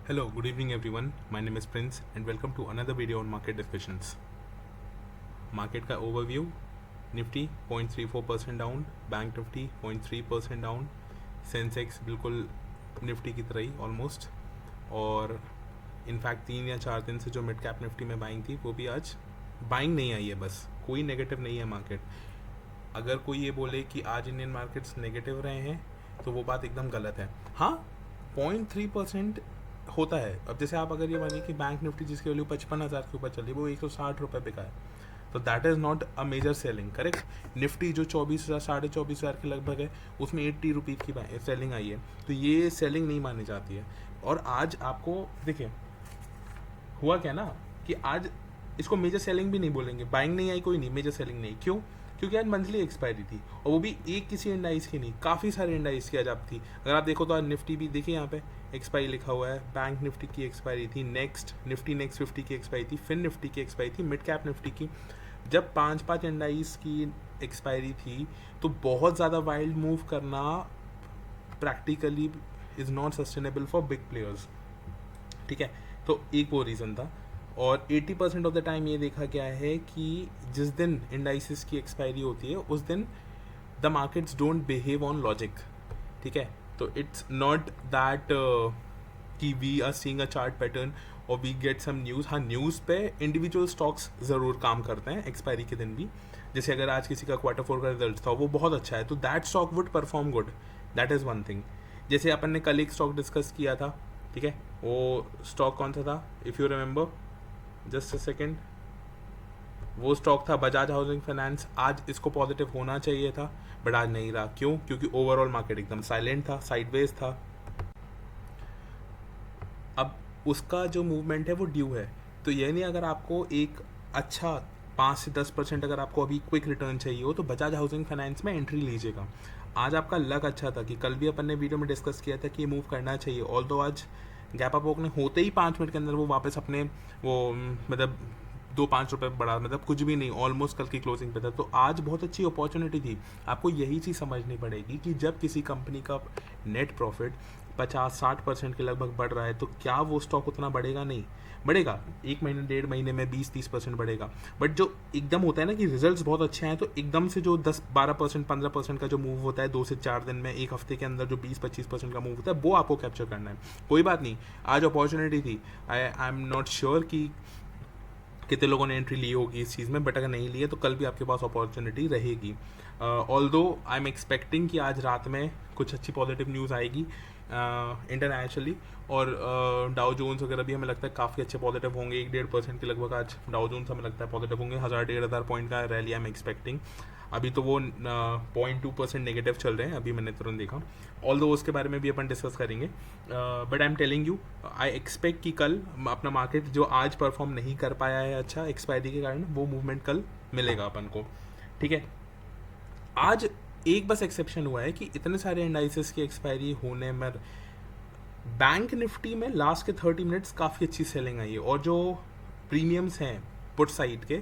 Hello, good evening everyone. My name is Prince and welcome to another video on market discussions. Market का overview, Nifty 0.34% down, bank Nifty 0.3% down, Sensex बिल्कुल निफ्टी की तरह ही almost, और in fact 3 या 4 दिन से जो मिड कैप निफ्टी में बाइंग थी वो भी आज बाइंग नहीं आई है. बस कोई नेगेटिव नहीं है मार्केट. अगर कोई ये बोले कि आज इंडियन मार्केट्स नेगेटिव रहे हैं तो वो बात एकदम गलत है. हाँ, 0.3% होता है. अब जैसे आप अगर ये मानिए कि बैंक निफ्टी जिसकी वैल्यू 55,000 के ऊपर चली वो 160 रुपये बिका है, तो that is not a major selling. Correct. Nifty जो 24,000 24,500 के लगभग है उसमें 80 रुपीज़ की सेलिंग आई है, तो ये सेलिंग नहीं मानी जाती है. और आज आपको देखिए हुआ क्या ना कि आज इसको मेजर सेलिंग भी नहीं बोलेंगे. बाइंग नहीं आई कोई नहीं, मेजर सेलिंग नहीं. क्यों? क्योंकि आज मंथली एक्सपायरी थी, और वो भी एक किसी इंडाइस की नहीं, काफ़ी सारे इंडाइस की आज आप थी. अगर आप देखो तो आज निफ्टी भी देखिए यहाँ पे एक्सपायरी लिखा हुआ है. बैंक निफ्टी की एक्सपायरी थी, नेक्स्ट निफ्टी नेक्स्ट 50 की एक्सपायरी थी, फिन निफ्टी की एक्सपायरी थी, मिड कैप निफ्टी की. जब 5 इंडाइस की एक्सपायरी थी तो बहुत ज़्यादा वाइल्ड मूव करना practically is not sustainable for big players. ठीक है, तो एक वो रीज़न था. और 80% ऑफ द टाइम ये देखा गया है कि जिस दिन इंडाइसिस की एक्सपायरी होती है उस दिन the markets don't behave on logic. ठीक है, तो इट्स नॉट दैट कि we are seeing a chart pattern और वी गेट सम न्यूज़. हाँ, न्यूज़ पे इंडिविजुअल स्टॉक्स ज़रूर काम करते हैं एक्सपायरी के दिन भी. जैसे अगर आज किसी का Q4 का रिजल्ट था वो बहुत अच्छा है तो that stock would perform good. That is one thing. जैसे अपन ने कल एक स्टॉक डिस्कस किया था, ठीक है, वो स्टॉक कौन सा था? If you remember, just a second, वो स्टॉक था बजाज हाउसिंग फाइनेंस. आज इसको पॉजिटिव होना चाहिए था बट आज नहीं रहा. क्यों? क्योंकि ओवरऑल मार्केट एकदम साइलेंट था, साइडवेज था. अब उसका जो मूवमेंट है वो ड्यू है. तो ये नहीं, अगर आपको एक अच्छा 5 से 10% अगर आपको अभी क्विक रिटर्न चाहिए हो तो बजाज हाउसिंग फाइनेंस में एंट्री लीजिएगा. आज आपका लक अच्छा था कि कल भी अपन ने वीडियो में डिस्कस किया था कि ये मूव करना चाहिए. ऑल दो आज गैप अप ओपनिंग होते ही 5 मिनट के अंदर वो वापस अपने वो मतलब 2-5 रुपये बढ़ा, मतलब कुछ भी नहीं, ऑलमोस्ट कल की क्लोजिंग पे था. तो आज बहुत अच्छी अपॉर्चुनिटी थी. आपको यही चीज़ समझनी पड़ेगी कि जब किसी कंपनी का नेट प्रॉफिट 50-60% के लगभग बढ़ रहा है तो क्या वो स्टॉक उतना बढ़ेगा? नहीं बढ़ेगा. 1 महीने 1.5 महीने में 20-30% बढ़ेगा. बट जो एकदम होता है ना कि रिजल्ट्स बहुत अच्छे हैं तो एकदम से जो 10-12% 15% का जो मूव होता है 2 से 4 दिन में, एक हफ्ते के अंदर जो 20-25% का मूव होता है वो आपको कैप्चर करना है. कोई बात नहीं, आज अपॉर्चुनिटी थी. आई एम नॉट श्योर कि कितने लोगों ने एंट्री ली होगी इस चीज़ में, बट अगर नहीं ली है तो कल भी आपके पास अपॉर्चुनिटी रहेगी. ऑल्दो आई एम एक्सपेक्टिंग कि आज रात में कुछ अच्छी पॉजिटिव न्यूज़ आएगी इंटरनेशनली. और डाउ जोन्स वगैरह भी हमें लगता है काफ़ी अच्छे पॉजिटिव होंगे. 1-1.5% के लगभग आज डाउ जोन्स हमें लगता है पॉजिटिव होंगे. 1000-1500 पॉइंट का रैली आई एम एक्सपेक्टिंग. अभी तो वो 0.2% नेगेटिव चल रहे हैं, अभी मैंने तुरंत देखा. ऑल दो उसके बारे में भी अपन डिस्कस करेंगे. But I am telling you, I expect कि कल अपना मार्केट जो आज परफॉर्म नहीं कर पाया है अच्छा एक्सपायरी के कारण, वो मूवमेंट कल मिलेगा अपन को. ठीक है, आज एक बस एक्सेप्शन हुआ है कि इतने सारे इंडाइसेस की एक्सपायरी होने में बैंक निफ्टी में लास्ट के 30 मिनट्स काफ़ी अच्छी सेलिंग आई है. और जो प्रीमियम्स हैं पुट साइड के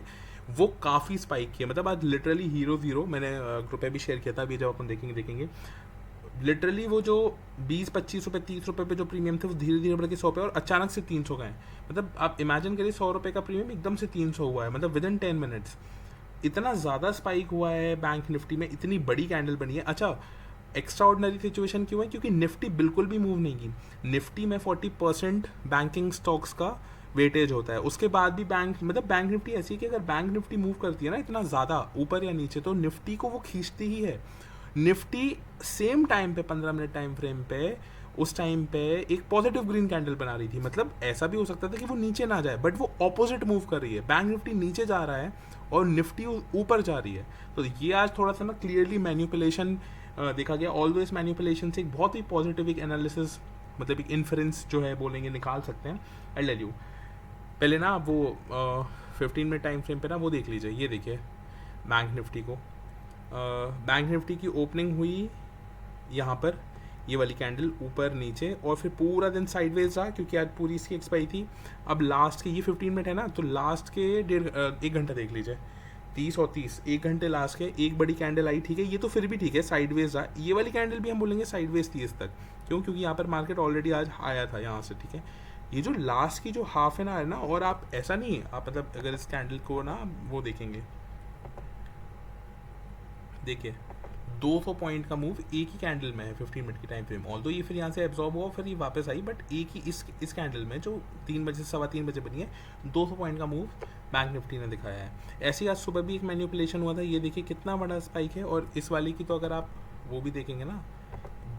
वो काफ़ी स्पाइक किए. मतलब आज लिटरली हीरो मैंने ग्रुप पे भी शेयर किया था, अभी जब अपन देखेंगे लिटरली वो जो 20-25 रुपये 30 रुपये पे जो प्रीमियम थे वो धीरे धीरे बढ़ के 100 पे और अचानक से 300 गए. मतलब आप इमेजिन करिए 100 रुपये का प्रीमियम एकदम से 300 हुआ है, मतलब विद इन 10 मिनट्स इतना ज़्यादा स्पाइक हुआ है बैंक निफ्टी में, इतनी बड़ी कैंडल बनी है. अच्छा, एक्स्ट्रा ऑर्डिनरी सिचुएशन क्यों है? क्योंकि निफ्टी बिल्कुल भी मूव नहीं की. निफ्टी में 40% बैंकिंग स्टॉक्स का वेटेज होता है. उसके बाद भी बैंक निफ्टी ऐसी है कि अगर बैंक निफ्टी मूव करती है ना इतना ज़्यादा ऊपर या नीचे तो निफ्टी को वो खींचती ही है. निफ्टी सेम टाइम पे 15 मिनट टाइम फ्रेम पे उस टाइम पे एक पॉजिटिव ग्रीन कैंडल बना रही थी. मतलब ऐसा भी हो सकता था कि वो नीचे ना जाए, बट वो ऑपोजिट मूव कर रही है. बैंक निफ्टी नीचे जा रहा है और निफ्टी ऊपर जा रही है. तो ये आज थोड़ा सा ना क्लियरली मैन्युपुलेशन देखा गया. ऑल दो इस मैन्युपुलेशन से एक बहुत ही पॉजिटिव एक एनालिसिस, मतलब एक इन्फ्रेंस जो है बोलेंगे निकाल सकते हैं. आई टेल यू, पहले ना वो 15 मिनट टाइम फ्रेम पे ना वो देख लीजिए. ये देखिए बैंक निफ्टी को. बैंक निफ्टी की ओपनिंग हुई यहाँ पर, ये वाली कैंडल ऊपर नीचे, और फिर पूरा दिन साइडवेज रहा क्योंकि आज पूरी इसकी एक्सपायरी थी. अब लास्ट के ये 15 मिनट है ना, तो लास्ट के 1 घंटा देख लीजिए. 30 और 30 1 घंटे लास्ट के एक बड़ी कैंडल आई. ठीक है, ये तो फिर भी ठीक है, साइडवेज रहा. ये वाली कैंडल भी हम बोलेंगे साइडवेज थी इस तक. क्यों? क्योंकि यहाँ पर मार्केट ऑलरेडी आज आया था यहाँ से. ठीक है, ये जो लास्ट की जो हाफ एन आवर है ना, और आप ऐसा नहीं है, आप मतलब अगर इस कैंडल को ना वो देखेंगे, देखिए 200 पॉइंट का मूव एक ही कैंडल में है 15 मिनट की टाइम फ्रेम। ऑल्दो ये फिर यहाँ से एब्जॉर्ब हुआ फिर ये वापस आई, बट एक ही इस कैंडल में जो 3 बजे से 3:15 बनी है 200 पॉइंट का मूव बैंक निफ्टी ने दिखाया है। ऐसे ही आज सुबह भी एक मैनिपुलेशन हुआ था, ये देखिए कितना बड़ा स्पाइक है। और इस वाली की तो अगर आप वो भी देखेंगे ना,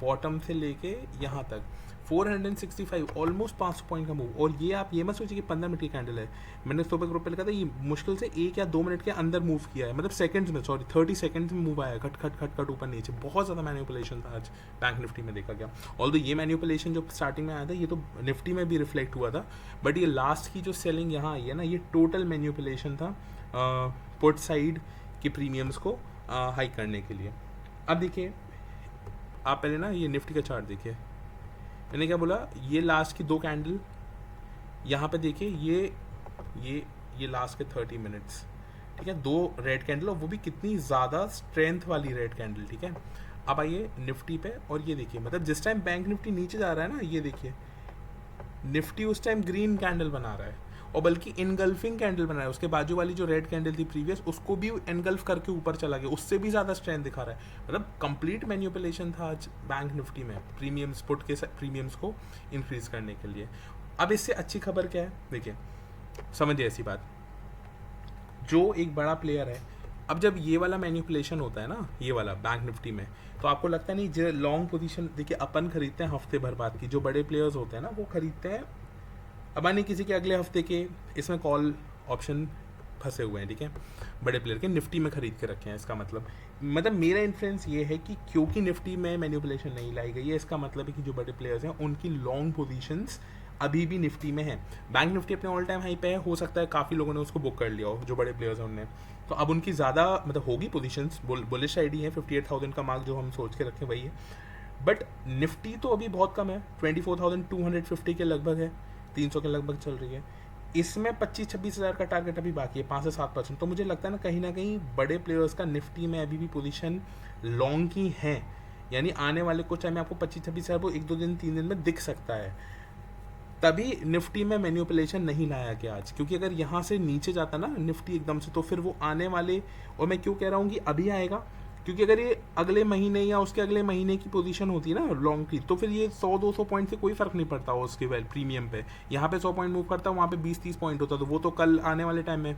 बॉटम से लेके यहाँ तक 465 ऑलमोस्ट 500 पॉइंट का मूव। और ये आप ये मत सोचिए कि 15 मिनट की कैंडल है, मैंने सुबह ग्रुप पे लिखा था ये मुश्किल से 1 या 2 मिनट के अंदर मूव किया है, मतलब सेकंड्स में, सॉरी 30 सेकंड्स में मूव आया, खट खट खट खट ऊपर नीचे। बहुत ज़्यादा मैनिपुलेशन था आज बैंक निफ्टी में देखा गया। ऑल्दो ये मैनिपुलेशन जो स्टार्टिंग में आया था ये तो निफ्टी में भी रिफ्लेक्ट हुआ था, बट ये लास्ट की जो सेलिंग यहाँ आई है ना, ये टोटल मैनिपुलेशन था पुट साइड के प्रीमियम्स को हाई करने के लिए। अब देखिए आप पहले ना ये निफ्टी का चार्ट देखिए, मैंने क्या बोला, ये लास्ट की 2 कैंडल यहाँ पे देखिए, ये लास्ट के 30 मिनट्स, ठीक है, 2 रेड कैंडल, और वो भी कितनी ज़्यादा स्ट्रेंथ वाली रेड कैंडल, ठीक है। अब आइए निफ्टी पे, और ये देखिए मतलब जिस टाइम बैंक निफ्टी नीचे जा रहा है ना, ये देखिए निफ्टी उस टाइम ग्रीन कैंडल बना रहा है, और बल्कि इनगल्फिंग कैंडल बना रहा है। उसके बाजू वाली जो रेड कैंडल थी प्रीवियस, उसको भी एनगल्फ करके ऊपर चला गया, उससे भी ज़्यादा स्ट्रेंथ दिखा रहा है। मतलब कंप्लीट मैनिपुलेशन था आज बैंक निफ्टी में प्रीमियम्स, पुट के प्रीमियम्स को इंक्रीज करने के लिए। अब इससे अच्छी खबर क्या है, देखिए समझिए ऐसी बात, जो एक बड़ा प्लेयर है, अब जब ये वाला मैनिपुलेशन होता है ना, ये वाला बैंक निफ्टी में, तो आपको लगता है नहीं जो लॉन्ग पोजीशन, देखिए अपन खरीदते हैं हफ्ते भर बाद की, जो बड़े प्लेयर्स होते हैं ना वो खरीदते हैं अब नहीं किसी के अगले हफ्ते के, इसमें कॉल ऑप्शन फंसे हुए हैं, ठीक है, बड़े प्लेयर के निफ्टी में खरीद के रखे हैं। इसका मतलब मेरा इन्फ्लुएंस ये है कि क्योंकि निफ्टी में मैनिपुलेशन नहीं लाई गई है, इसका मतलब है कि जो बड़े प्लेयर्स हैं उनकी लॉन्ग पोजीशंस अभी भी निफ्टी में है। बैंक निफ्टी अपने ऑल टाइम हाई पे है, हो सकता है काफ़ी लोगों ने उसको बुक कर लिया हो, जो बड़े प्लेयर्स हैं उनने, तो अब उनकी ज़्यादा मतलब होगी पोजीशंस, बुलिश आईडी है, 58,000 का मार्क जो हम सोच के रखें वही है। बट निफ्टी तो अभी बहुत कम है, 24,250 के लगभग है, 300 के लगभग चल रही है। इसमें 25-26 हज़ार का टारगेट अभी बाकी है, 5 से 7%। तो मुझे लगता है ना कहीं बड़े प्लेयर्स का निफ्टी में अभी भी पोजीशन लॉन्ग की है, यानी आने वाले कुछ टाइम में आपको 25-26 हज़ार वो 1-2 दिन 3 दिन में दिख सकता है। तभी निफ्टी में मैनिपुलेशन नहीं लाया गया आज, क्योंकि अगर यहाँ से नीचे जाता ना निफ्टी एकदम से, तो फिर वो आने वाले, और मैं क्यों कह रहा हूँ कि अभी आएगा, क्योंकि अगर ये अगले महीने या उसके अगले महीने की पोजीशन होती है ना लॉन्ग की, तो फिर ये 100-200 पॉइंट से कोई फर्क नहीं पड़ता हो उसके वेल प्रीमियम पे। यहाँ पे 100 पॉइंट मूव करता, वहाँ पे 20-30 पॉइंट होता, तो वो तो कल आने वाले टाइम में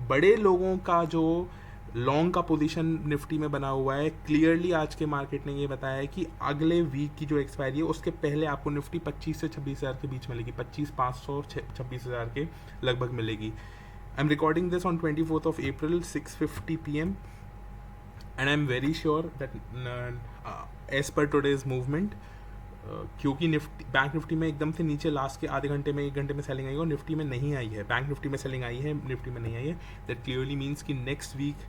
बड़े लोगों का जो लॉन्ग का पोजीशन निफ्टी में बना हुआ है, क्लियरली आज के मार्केट ने ये बताया है कि अगले वीक की जो एक्सपायरी है उसके पहले आपको निफ्टी 25 से 26 हज़ार के बीच मिलेगी, 25,500 26 हज़ार के लगभग मिलेगी। I am recording this on 24th April 6:50 PM and I'm very sure that as per today's movement, क्योंकि निफ्टी बैंक निफ्टी में एकदम से नीचे लास्ट के आधे घंटे में 1 घंटे में सेलिंग आई है और निफ्टी में नहीं आई है, बैंक निफ्टी में सेलिंग आई है, निफ्टी में नहीं आई है, दैट क्लियरली मीन्स कि नेक्स्ट वीक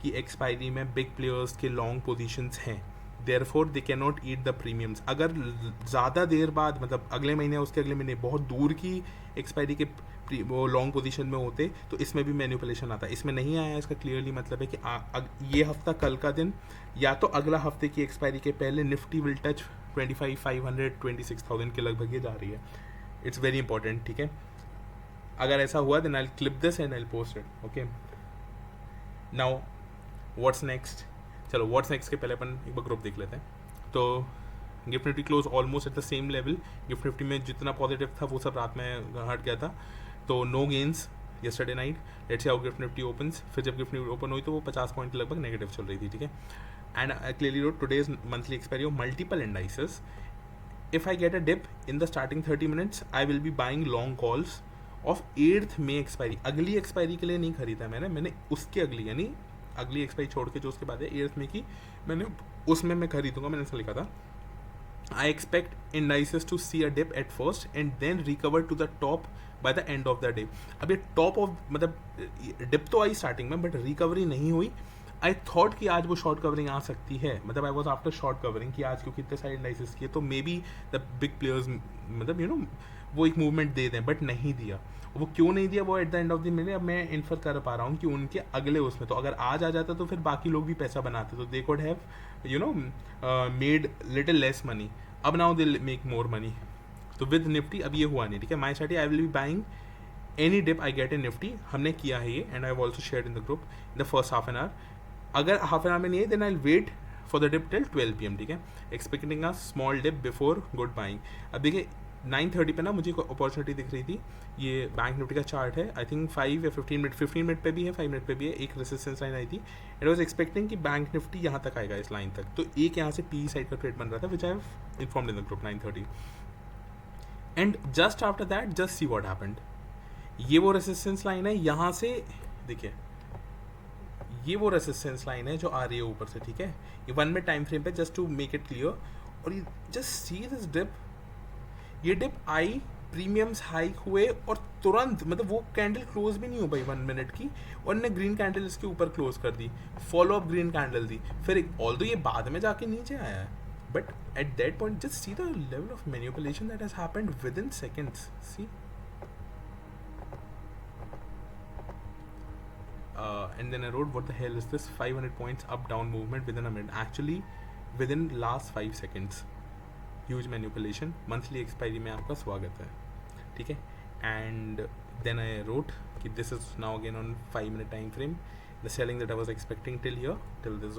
की एक्सपायरी में बिग प्लेयर्स के लॉन्ग पोजीशंस हैं, therefore they can not eat the premiums. अगर ज़्यादा देर बाद, मतलब अगले महीने उसके अगले महीने बहुत दूर की एक्सपायरी के वो लॉन्ग पोजीशन में होते, तो इसमें भी मैनिपुलेशन आता है। इसमें नहीं आया, इसका क्लियरली मतलब है कि ये हफ्ता, कल का दिन या तो अगला हफ्ते की एक्सपायरी के पहले निफ्टी विल टच 25,500 26,000 के लगभग ये जा रही है। इट्स वेरी इंपॉर्टेंट, ठीक है। अगर ऐसा हुआ then I will clip this and I will post it, okay. Now what's next, चलो व्हाट्स नेक्स्ट के पहले अपन एक बार ग्रुप देख लेते हैं। तो gift Nifty close almost at the same level, gift Nifty में जितना पॉजिटिव था वो सब रात में हट गया था, तो no gains yesterday night. Let's see how GIFT Nifty opens. फिर जब गिफ्ट निफ्टी ओपन हुई तो वो 50 पॉइंट लगभग नेगेटिव चल रही थी, ठीक है। And clearly road today's monthly expiry of multiple indices. If I get a dip in the starting 30 minutes I will be buying long calls of 8th May expiry. अगली एक्सपायरी के लिए नहीं खरीदा मैंने उसके अगली, यानी अगली एक्सपायरी छोड़ के जो उसके बाद है 8th May की, मैंने उसमें मैं खरीदूंगा, मैंने ऐसा लिखा था। I expect indices to see a dip at first and then recover to the top by the end of the day। अब ये टॉप ऑफ, मतलब डिप तो आई स्टार्टिंग में बट रिकवरी नहीं हुई। आई थॉट कि आज वो शॉर्ट कवरिंग आ सकती है, मतलब I was after short covering कि आज क्योंकि इतने सारे इंडाइसेस किए तो may be the big players मतलब वो एक मूवमेंट दे दें, बट नहीं दिया। वो क्यों नहीं दिया वो at the end of the day अब मैं इन्फर कर पा रहा हूँ कि उनके अगले उसमें, तो अगर आज आ जाता तो फिर बाकी लोग भी पैसा बनाते, तो they could have made little less money. अब now they make more money. तो विद निफ्टी अब ये हुआ नहीं, ठीक है। My strategy, I will be buying any dip I get in Nifty, हमने किया है ये, and I have also share in the group in the first half an hour. अगर हाफ एन आवर में नहीं है then I wait for the dip till 12 PM, ठीक है। Expecting a small dip before good buying. अब देखिए 9:30 पे ना मुझे एक अपॉर्चुनिटी दिख रही थी, ये बैंक निफ्टी का चार्ट है, आई थिंक 5 या 15 मिनट पे भी है, 5 मिनट पे भी है, एक रेसिस्टेंस लाइन आई थी, एंड वाज एक्सपेक्टिंग कि बैंक निफ्टी यहाँ तक आएगा, इस लाइन तक। तो एक यहाँ से पी साइड का ट्रेड बन रहा था which I have informed in the group 9:30, and just after that just see what happened. ये वो रेसिस्टेंस लाइन है, यहाँ से देखिए ये वो रेसिस्टेंस लाइन है जो आ रही है ऊपर से, ठीक है। ये 1 मिनट टाइम फ्रेम पे, just to make it clear, और ये जस्ट सी दिस डिप, ये डिप आई, प्रीमियम्स हाइक हुए और तुरंत मतलब वो कैंडल क्लोज भी नहीं हो पाई 1 मिनट की, और इन्होंने ग्रीन कैंडल इसके ऊपर क्लोज कर दी, फॉलो अप ग्रीन कैंडल दी, फिर ऑल्दो ये बाद में जाके नीचे आया है, but at that point just see the level of manipulation that has happened within seconds. See and then I wrote, what the hell is this 500 points up down movement within a minute, actually within last 5 seconds, huge manipulation, monthly expiry में आपका स्वागत है, ठीक है। and then I wrote कि this is now again on 5 minute time frame, the selling that I was expecting till here, till this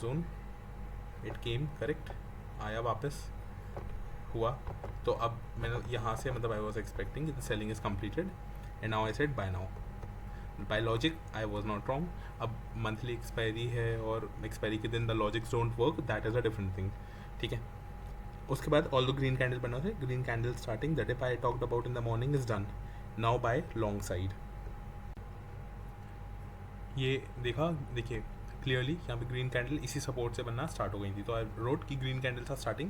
zone it came correct, आया वापस हुआ, तो अब मैंने यहाँ से मतलब I was expecting the selling is completed and now I said buy now. By logic I was not wrong. अब मंथली एक्सपायरी है और एक्सपायरी के दिन the logics don't work, that is a different thing, ठीक है। उसके बाद all the green candle बना थे, green candle starting that if I talked about in the morning is done now by long side. ये देखा, देखिए क्लियरली यहाँ पे ग्रीन कैंडल इसी सपोर्ट से बनना स्टार्ट हो गई थी, तो आई रोट की ग्रीन कैंडल था स्टार्टिंग,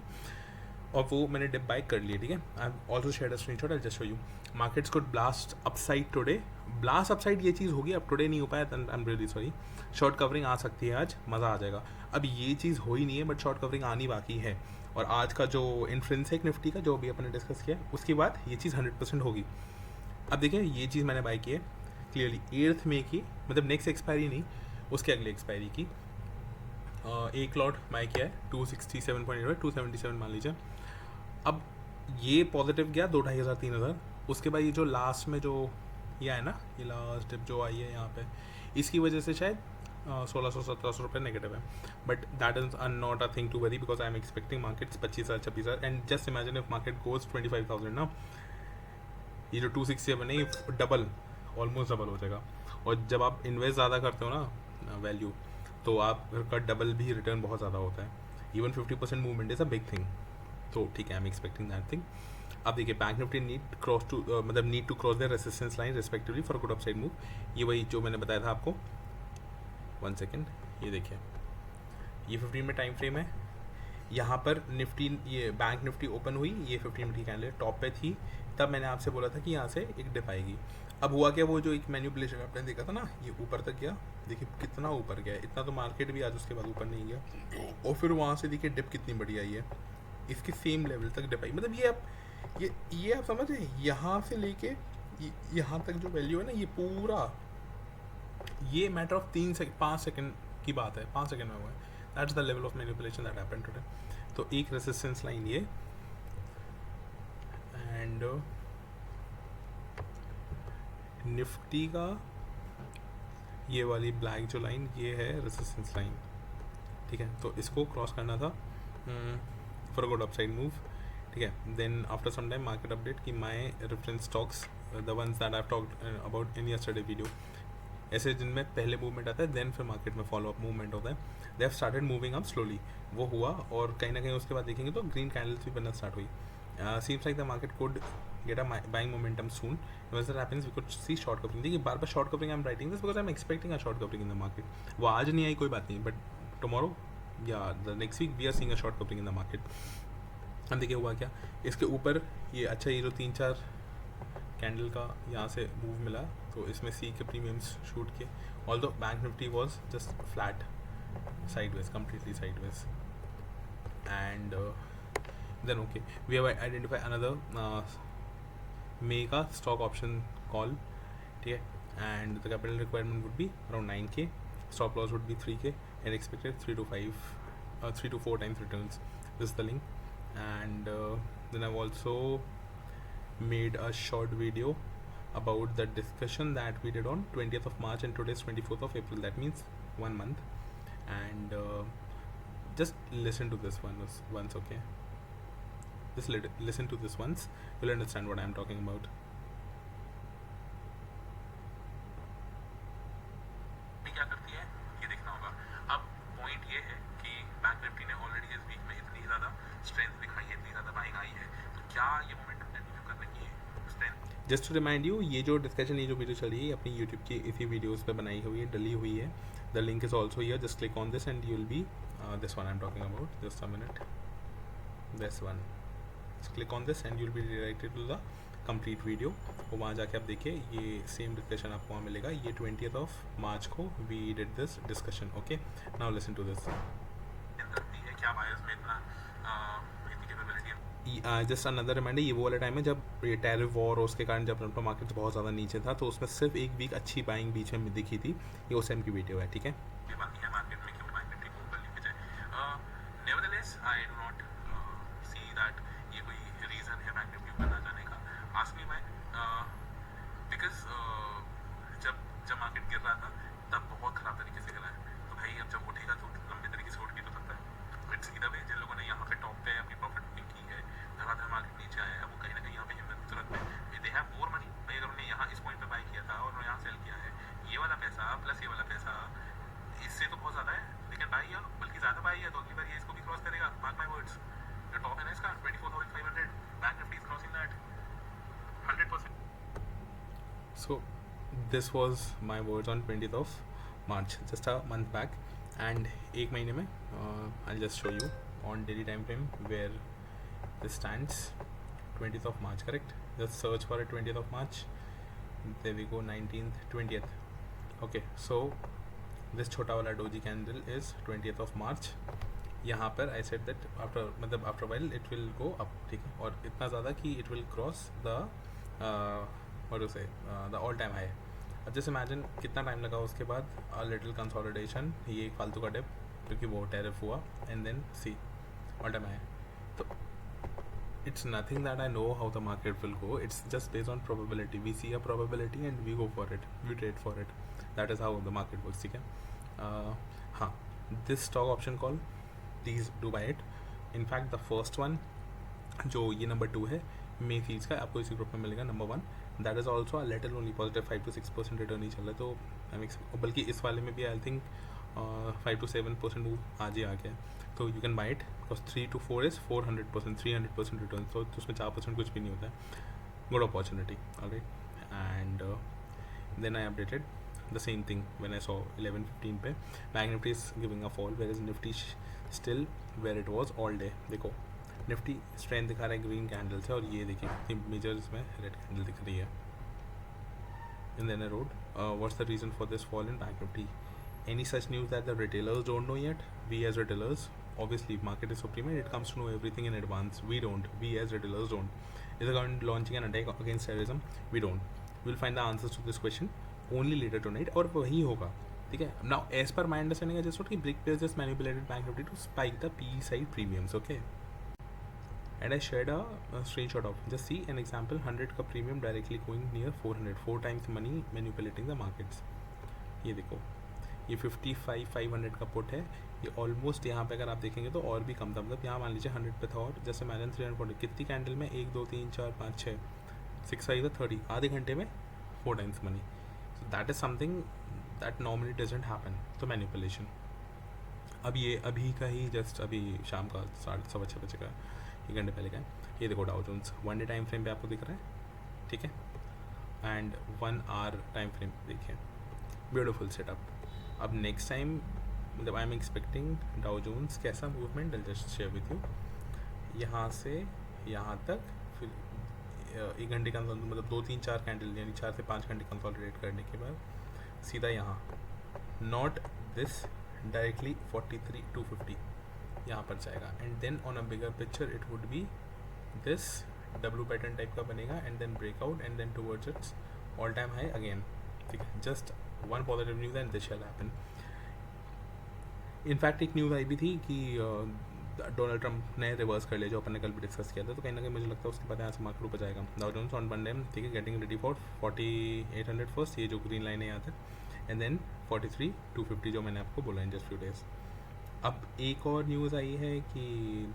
और वो मैंने डिप बाय कर लिया, ठीक है। I have also shared a screenshot, I just show you. Markets could blast upside today, blast upside ये चीज़ होगी, अब टुडे नहीं हो पाया, I am really sorry. Short covering आ सकती है आज, मज़ा आ जाएगा। अब ये चीज़ हो ही नहीं है, बट शॉर्ट कवरिंग आनी बाकी है, और आज का जो इंफ्रेंसिक निफ्टी का जो भी अपने डिस्कस किया उसके बाद ये चीज़ 100% होगी। अब देखिए ये चीज़ मैंने बाय की है क्लियरली 8 मई की, मतलब नेक्स्ट एक्सपायरी नहीं, उसके अगले एक्सपायरी की, एक लॉट बाय किया है 267.8, 277 मान लीजिए। अब ये पॉजिटिव गया 2-2,5 हज़ार 3,000, उसके बाद ये जो लास्ट में जो ये आया ना, ये लास्ट डिप जो आई है यहाँ पे, इसकी वजह से शायद 1,600-1,700 रुपये नेगेटिव है, but that is not a thing to worry because I am expecting markets 25,000-26,000, and just imagine if market goes 25,000 ना, ये जो 267 है ये डबल, ऑलमोस्ट डबल हो जाएगा। और जब आप इन्वेस्ट ज़्यादा करते हो ना वैल्यू, तो आपका डबल भी रिटर्न बहुत ज़्यादा होता है, even 50% movement is a big thing, तो ठीक है, I am expecting that thing. अब देखिए bank Nifty need to cross the resistance line respectively for good upside move, ये वही जो मैंने बताया था आपको। 1 सेकेंड, ये देखिए ये 15 मिनट टाइम फ्रेम है, यहाँ पर निफ्टी, ये बैंक निफ्टी ओपन हुई, ये 15 मिनट की कैंडल टॉप पे थी, तब मैंने आपसे बोला था कि यहाँ से एक डिप आएगी। अब हुआ क्या, वो जो एक मैनिपुलेशन आपने देखा था ना, ये ऊपर तक गया, देखिए कितना ऊपर गया, इतना तो मार्केट भी आज उसके बाद ऊपर नहीं गया, और फिर वहाँ से देखिए डिप कितनी बड़ी आई है, इसके सेम लेवल तक डिप आई, मतलब ये आप समझ रहे हैं, यहाँ से लेके यहाँ तक जो वैल्यू है ना, ये पूरा ये मैटर ऑफ 5 सेकंड की बात है, 5 सेकंड में हुआ है, that's the level of manipulation that happened today. तो एक रेसिस्टेंस लाइन ये, एंड निफ्टी का ये वाली ब्लैक जो लाइन, ये है रेसिस्टेंस लाइन, ठीक है। तो इसको क्रॉस करना था फॉर गुड अपसाइड मूव, ठीक है। Then after some time market update कि my reference stocks the ones that I have talked about in yesterday video, ऐसे जिनमें पहले मूवमेंट आता है देन फिर मार्केट में फॉलो अप मूवमेंट होता है, they have started moving up slowly, वो हुआ, और कहीं ना कहीं उसके बाद देखेंगे तो ग्रीन कैंडल्स भी बनना स्टार्ट हुई। Seems like the market could get a buying momentum soon, once that happens we could see short covering. देखिए बार बार short covering I am writing this because I am expecting a short covering in the market, वो आज नहीं आई कोई बात नहीं, बट टुमारो या the next week we are seeing a short covering in the market. अब देखिए हुआ क्या, इसके ऊपर ये अच्छा, ये जो 3-4 कैंडल का यहाँ से मूव मिला, तो इसमें सी के प्रीमियम्स शूट किए, although bank Nifty was just flat sideways, completely sideways, and then okay, we have identified another May का stock option call, ठीक है, and the capital requirement would be around 9K, stop loss would be 3K, and expected 3 to 4 times returns. This is the link, and then I've also made a short video about the discussion that we did on 20th of March and today's 24th of April. That means 1 month. And just listen to this once, okay? Just listen to this once. You'll understand what I'm talking about. क्या करती है ये देखना होगा. अब point ये है कि बैंक निफ्टी ने ऑलरेडी इस वीक में इतनी ज़्यादा स्ट्रेंथ दिखाई है, इतनी ज़्यादा बाइंग आई है, तो क्या ये मोमेंटम कंटिन्यू कर रही है strength. Just to remind you, ये जो डिस्कशन, ये जो वीडियो चल रही है अपनी यूट्यूब की इसी वीडियोस पे बनाई हुई है, डली हुई है. The link is also here. Just click on this and you will be this one I am talking about. Just a minute. This one. Click on this and you will be redirected to the complete video. और वहाँ जाके आप देखिए ये same discussion आपको वहाँ मिलेगा. ये 20th of March को we did this discussion. Okay, now listen to this. क्या बायर्स में इतना इतनी कैपेबिलिटी. जस्ट अनदर रिमाइंडर, ये वो वाला टाइम है जब ये टैरिफ वॉर और उसके कारण जब अपना मार्केट बहुत ज़्यादा नीचे था, तो उसमें सिर्फ एक वीक अच्छी बाइंग बीच में दिखी थी. ये उस टाइम की वीडियो है, ठीक है. बाकी है मार्केट में क्यों बाइंग निफ्टी को ऊपर लेके जाए. Nevertheless I do not see that ये कोई रीज़न है बैंक निफ्टी ऊपर ना जाने का. Ask me why. बिकॉज जब मार्केट गिर रहा था तब बहुत ख़राब तरीके से गिरा है. तो भाई अब जब उठेगा तो लंबे तरीके से उठ भी तो सकता है. इट्स इधर वे जिन लोगों ने यहाँ पे टॉप पे अपनी प्रॉफिट बुकिंग की है, धड़ाधड़ मार्केट नीचे आया है, वो कहीं ना कहीं यहाँ पे हिम्मत तुरंत में दे हैव मोर मनी. भाई अगर उन्होंने यहाँ इस पॉइंट पे बाई किया था और उन्होंने यहाँ सेल किया है, ये वाला पैसा प्लस ये वाला पैसा, इससे तो बहुत ज़्यादा है. लेकिन बाई है, बल्कि ज़्यादा बाई है, तो अगली बार ये इसको भी क्रॉस करेगा. Mark my words. जो टॉप है ना इसका 24,500, bank Nifty is crossing that 100%. So this was my words on 20th of March, just a month back. And एक महीने में I'll just show you on daily time frame where this stands. 20th of March, correct? Just search for it. 20th of March. There we go. 19th, 20th. Okay, so this छोटा वाला doji candle is 20th of March. यहाँ पर I said that after a while it will go up, ठीक है. और इतना ज़्यादा कि it will cross the what to say, the all time high. अब जैसे इमेजिन कितना टाइम लगा उसके बाद a little consolidation, ये एक फालतू का डिप क्योंकि वो टैरिफ हुआ, and then see all time high. तो it's nothing that I know how the market will go. It's just based on probability. We see a probability and we go for it. We trade for it. That is how the market works, ठीक है. हाँ, this stock option call, please do buy it. In fact, the first one जो ये number 2 है मे fees का, आपको इसी group में मिलेगा. Number 1 that is also a little only positive 5 to 6% return ही चल रहा है. तो आई एम बल्कि इस वाले में भी आई थिंक 5 to 7% मूव आज ही आ गया. तो you can buy it because 3 to 4 is 400%, 300% return. तो उसमें 4% कुछ भी नहीं होता है. Good opportunity. Alright. And then I updated the same thing when I saw 11:15 पे bank Nifty is giving a fall, whereas nifty still where it was all day. देखो Nifty strength दिखा रहा है ग्रीन कैंडल से, और ये देखिए major इसमें रेड कैंडल दिख रही है. In then wrote what's the reason for this fall in Bank Nifty. Any such news that the retailers don't know yet. We as retailers, obviously market is supreme and it comes to know everything in advance. We as retailers don't. Is the government launching an attack against terrorism? We don't. We'll find the answers to this question only later tonight, और वही होगा, ठीक है. Now as per my understanding, I just thought कि brick players just manipulated Bank Nifty to spike the PE side premiums, okay. And I shared a screenshot of, just see an example, 100 का premium directly going near 400, 4 times money manipulating the markets. ये देखो, ये 55,500 का put है. ये almost यहाँ पे अगर आप देखेंगे तो और भी कम था. मतलब यहाँ मान लीजिए 100 पे था, और जैसे मैंने 340 कितनी कैंडल में 1 2 3 4 5 6 6 5 30 आधे घंटे में 4 times money. So that is something that normally doesn't happen. तो मैनिपुलेशन. अब ये अभी का ही जस्ट अभी शाम का 6:30 बजे का, 1 घंटे पहले का है. ये देखो Dow Jones 1 day time frame पे आपको दिख रहा है, ठीक है. एंड 1 hour टाइम फ्रेम देखिए. Beautiful setup. अब नेक्स्ट टाइम मतलब I am expecting Dow Jones कैसा movement, I just share with you. यहाँ से यहाँ तक फिर 1 घंटे का मतलब 2 3 4 कैंडल यानी 4 से 5 घंटे कंसोलिडेट करने के बाद सीधा यहाँ, नॉट दिस, डायरेक्टली 43,250 यहाँ पर जाएगा. And then on a bigger picture it would be this W pattern type का बनेगा, and then breakout, and then towards its all time high again, ठीक है. Just one positive news and this shall happen. In fact एक news आई भी थी कि Donald Trump ने रिवर्स कर लिया, जो अपन ने कल भी डिस्कस किया था, तो कहीं ना कहीं मुझे लगता है उसके बाद यहाँ से मार्केट ऊपर जाएगा। डाउ जोन्स ऑन मंडे, ठीक है, गेटिंग रेडी फॉर 4800 फर्स्ट, ये जो ग्रीन लाइन है यहाँ से, एंड देन 43,250 जो मैंने आपको बोला इन जस्ट फ्यू डेज। अब एक और न्यूज़ आई है कि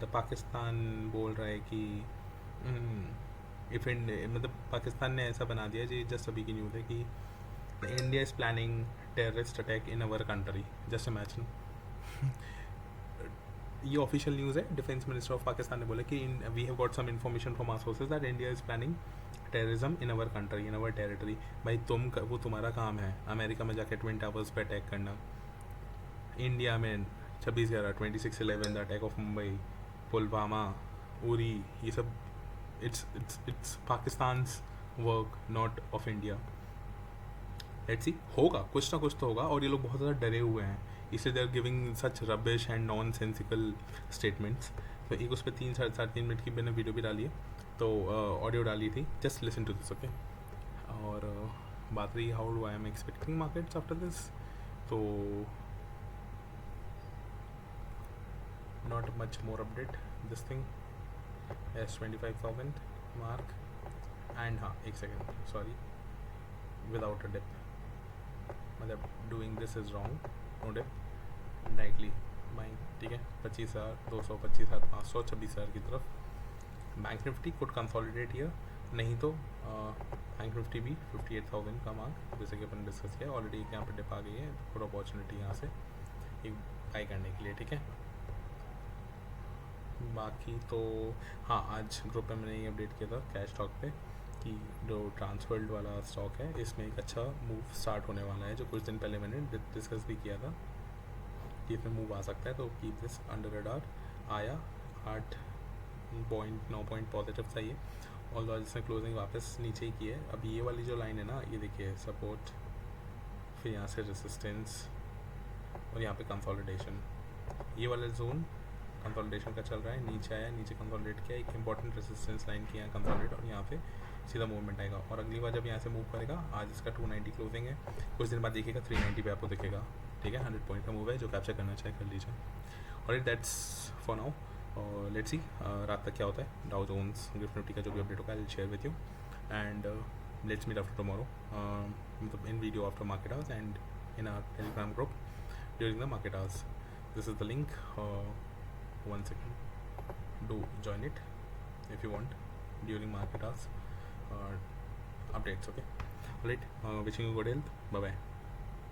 द पाकिस्तान बोल रहा है कि इफ इंडिया, मतलब पाकिस्तान ने ऐसा बना दिया जी, जस्ट अभी की न्यूज़ है कि India is planning terrorist attack in our country. Just imagine, ये ऑफिशियल न्यूज़ है। डिफेंस मिनिस्टर ऑफ पाकिस्तान ने बोला कि we have got some information from our sources that India is planning terrorism in our country, in our territory. भाई वो तुम्हारा काम है अमेरिका में जाके ट्विन टावर्स पे अटैक करना, इंडिया में 26/11, 26/11 the attack of Mumbai, Pulwama, Uri, ये सब it's Pakistan's work, not of India. Let's see, होगा कुछ ना कुछ तो होगा, और ये लोग बहुत ज़्यादा डरे हुए हैं, इसलिए they are giving such rubbish and nonsensical statements. तो एक उस पर 3-3.5 मिनट की मैंने वीडियो भी डाली है, तो ऑडियो डाली थी, just listen to this, okay. और बात रही how do I am expecting markets after this, तो not much more update. This thing is 25,000 mark, and हाँ एक second, sorry, without a dip, मतलब doing this is wrong, no dip, directly buying, ठीक है, 25,200, 25,500, 26,000 की तरफ। Bank Nifty could consolidate here, नहीं तो बैंक निफ्टी भी 58,000 का मार्क, जैसे कि अपन डिस्कस किया ऑलरेडी, यहाँ पर डिप आ गई है, गुड अपॉर्चुनिटी यहाँ से एक बाई करने के लिए, ठीक है। बाकी तो हाँ, आज ग्रुप में मैंने ये अपडेट किया था कैश स्टॉक पे कि जो ट्रांसवर्ल्ड वाला स्टॉक है, इसमें एक अच्छा मूव स्टार्ट होने वाला है, जो कुछ दिन पहले मैंने डिस्कस भी किया था कि इसमें मूव आ सकता है, तो कीप दिस अंडर रडार। आया 8.9 पॉइंट पॉजिटिव था ये, और जिसने क्लोजिंग वापस नीचे ही की है। अब ये वाली जो लाइन है ना, ये देखिए सपोर्ट, फिर यहाँ से रेसिस्टेंस, और यहाँ पे कंसोलिडेशन, ये वाला जोन कंसोलिडेशन का चल रहा है, नीचे आया, नीचे कंसोलिडेट किया, एक इंपॉर्टेंट रेजिस्टेंस लाइन की यहाँ कंसोलिडेट, और यहाँ पे सीधा मूवमेंट आएगा, और अगली बार जब यहाँ से मूव करेगा, आज इसका 290 क्लोजिंग है, कुछ दिन बाद देखिएगा 390 पे आपको दिखेगा, ठीक है। 100 पॉइंट का मूव है, जो कैप्चर करना चाहे कर लीजिए। और दैट्स फॉर नाउ, और लेट्स सी रात तक क्या होता है। डाउ जोन्स, गिफ्ट निफ्टी का जो भी अपडेट होगा I will share with you, and let's meet after tomorrow, मतलब in video after market hours and in our Telegram group during the market hours. This is the link, one second, do join it if you want during market hours updates, okay. All right, wishing you good health, bye bye.